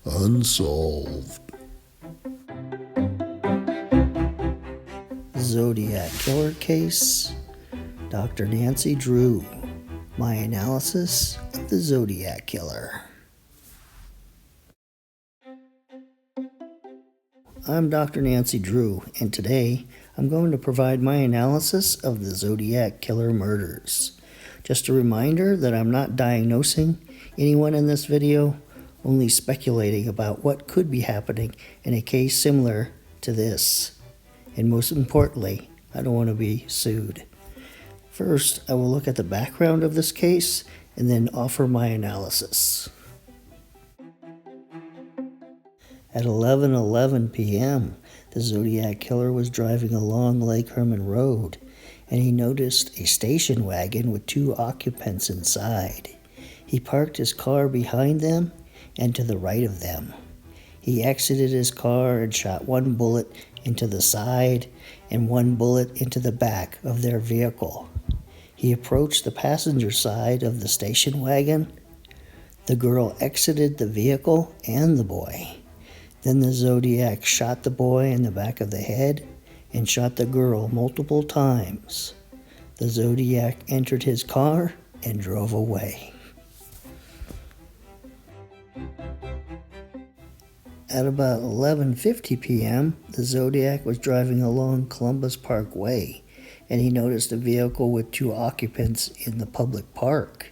Unsolved. Zodiac Killer Case. Dr. Nancy Drew. My analysis of the Zodiac Killer. I'm Dr. Nancy Drew, and today I'm going to provide my analysis of the Zodiac Killer murders. Just a reminder that I'm not diagnosing anyone in this video, only speculating about what could be happening in a case similar to this. And most importantly, I don't want to be sued. First, I will look at the background of this case and then offer my analysis. At 11:11 p.m., the Zodiac Killer was driving along Lake Herman Road, and he noticed a station wagon with 2 occupants inside. He parked his car behind them and to the right of them. He exited his car and shot 1 bullet into the side and 1 bullet into the back of their vehicle. He approached the passenger side of the station wagon. The girl exited the vehicle and the boy. Then the Zodiac shot the boy in the back of the head and shot the girl multiple times. The Zodiac entered his car and drove away. At about 11:50 p.m., the Zodiac was driving along Columbus Parkway, and he noticed a vehicle with 2 occupants in the public park.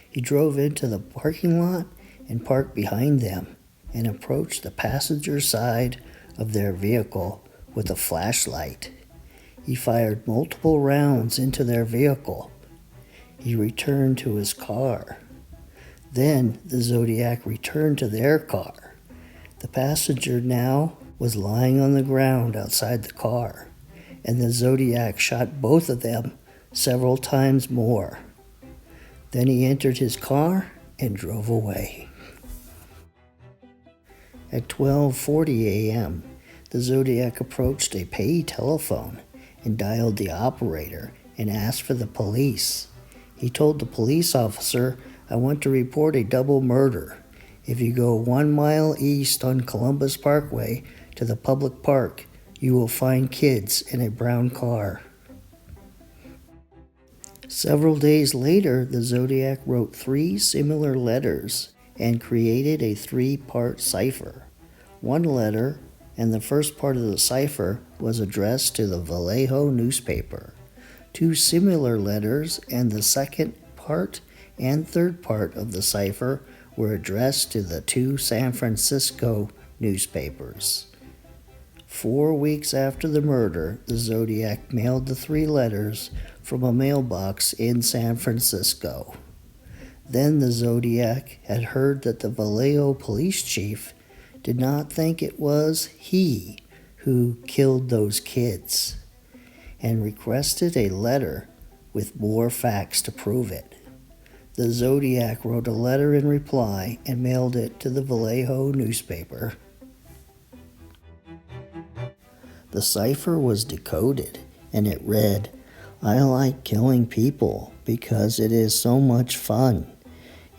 He drove into the parking lot and parked behind them and approached the passenger side of their vehicle with a flashlight. He fired multiple rounds into their vehicle. He returned to his car. Then the Zodiac returned to their car. The passenger now was lying on the ground outside the car, and the Zodiac shot both of them several times more. Then he entered his car and drove away. At 12:40 a.m., the Zodiac approached a pay telephone and dialed the operator and asked for the police. He told the police officer, "I want to report a double murder. If you go 1 mile east on Columbus Parkway to the public park, you will find kids in a brown car." Several days later, the Zodiac wrote 3 similar letters and created a 3-part cipher. 1 letter and the first part of the cipher was addressed to the Vallejo newspaper. 2 similar letters and the second part and third part of the cipher were addressed to the 2 San Francisco newspapers. 4 weeks after the murder, the Zodiac mailed the 3 letters from a mailbox in San Francisco. Then the Zodiac had heard that the Vallejo police chief did not think it was he who killed those kids, and requested a letter with more facts to prove it. The Zodiac wrote a letter in reply and mailed it to the Vallejo newspaper. The cipher was decoded, and it read, "I like killing people because it is so much fun.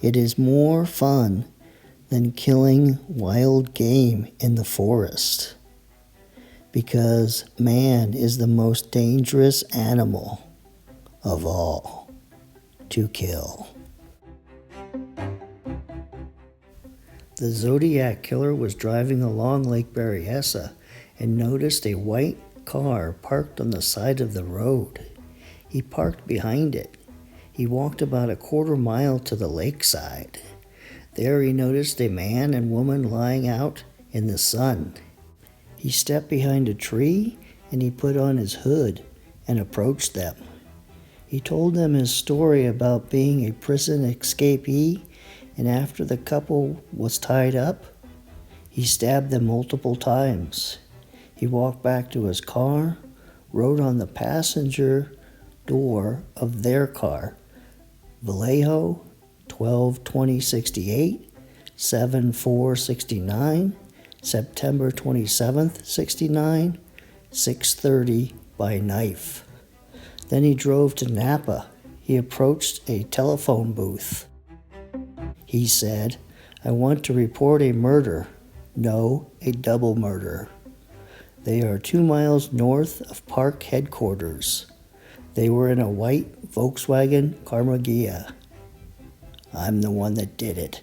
It is more fun than killing wild game in the forest, because man is the most dangerous animal of all to kill." The Zodiac Killer was driving along Lake Berryessa and noticed a white car parked on the side of the road. He parked behind it. He walked about a quarter mile to the lakeside. There he noticed a man and woman lying out in the sun. He stepped behind a tree and he put on his hood and approached them. He told them his story about being a prison escapee, and after the couple was tied up, he stabbed them multiple times. He walked back to his car, wrote on the passenger door of their car, Vallejo, 12/20/68, 7/4/69, September 27th, 69, 6:30 by knife. Then he drove to Napa. He approached a telephone booth. He said, "I want to report a murder. No, a double murder. They are 2 miles north of park headquarters. They were in a white Volkswagen Carmagia. I'm the one that did it."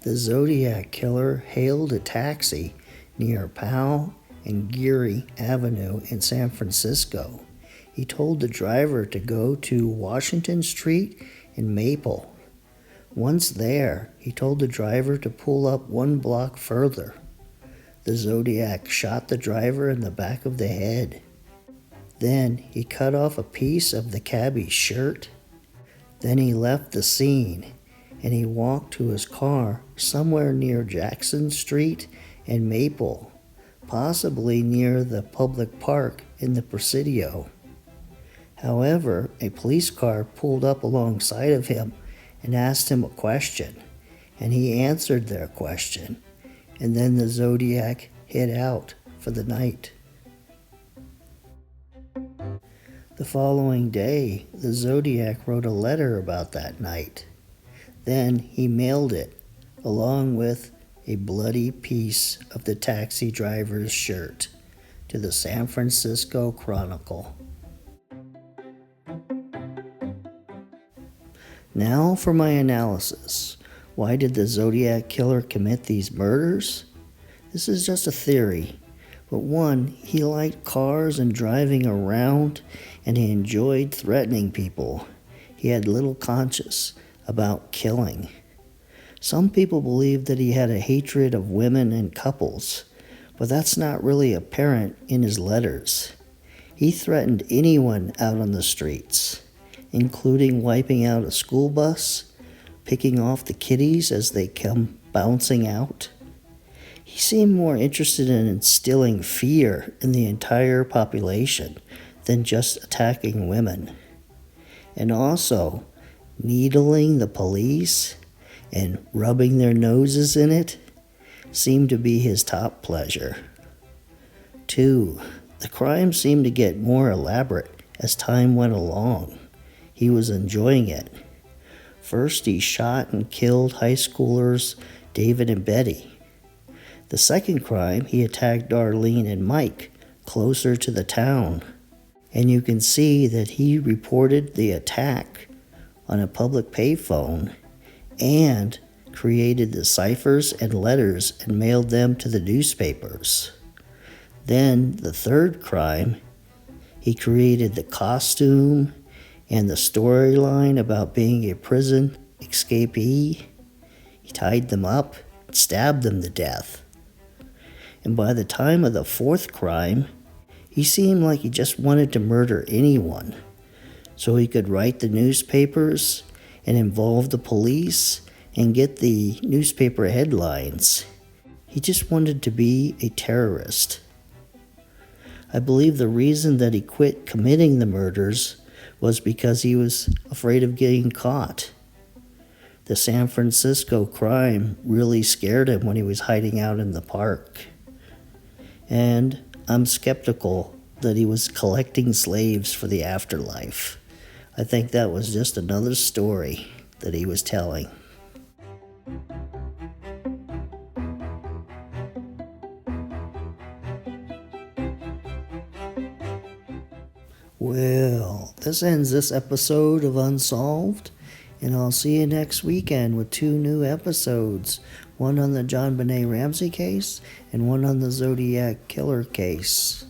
The Zodiac killer hailed a taxi near Powell and Geary Avenue in San Francisco. He told the driver to go to Washington Street and Maple. Once there, he told the driver to pull up 1 block further. The Zodiac shot the driver in the back of the head. Then he cut off a piece of the cabbie's shirt. Then he left the scene, and he walked to his car somewhere near Jackson Street and Maple, possibly near the public park in the Presidio. However, a police car pulled up alongside of him and asked him a question, and he answered their question, and then the Zodiac hid out for the night. The following day, the Zodiac wrote a letter about that night. Then he mailed it, along with a bloody piece of the taxi driver's shirt, to the San Francisco Chronicle. Now for my analysis. Why did the Zodiac killer commit these murders? This is just a theory. But one, he liked cars and driving around, and he enjoyed threatening people. He had little conscience about killing. Some people believe that he had a hatred of women and couples, but that's not really apparent in his letters. He threatened anyone out on the streets, including wiping out a school bus, picking off the kiddies as they come bouncing out. He seemed more interested in instilling fear in the entire population than just attacking women. And also, needling the police and rubbing their noses in it seemed to be his top pleasure. 2. The crime seemed to get more elaborate as time went along. He was enjoying it. First, he shot and killed high schoolers David and Betty. The second crime, he attacked Darlene and Mike closer to the town. And you can see that he reported the attack on a public payphone and created the ciphers and letters and mailed them to the newspapers. Then the third crime, he created the costume and the storyline about being a prison escapee. He tied them up and stabbed them to death. And by the time of the fourth crime, he seemed like he just wanted to murder anyone, so he could write the newspapers and involve the police and get the newspaper headlines. He just wanted to be a terrorist. I believe the reason that he quit committing the murders was because he was afraid of getting caught. The San Francisco crime really scared him when he was hiding out in the park. And I'm skeptical that he was collecting slaves for the afterlife. I think that was just another story that he was telling. Well, this ends this episode of Unsolved, and I'll see you next weekend with 2 new episodes, one on the JonBenet Ramsey case and one on the Zodiac killer case.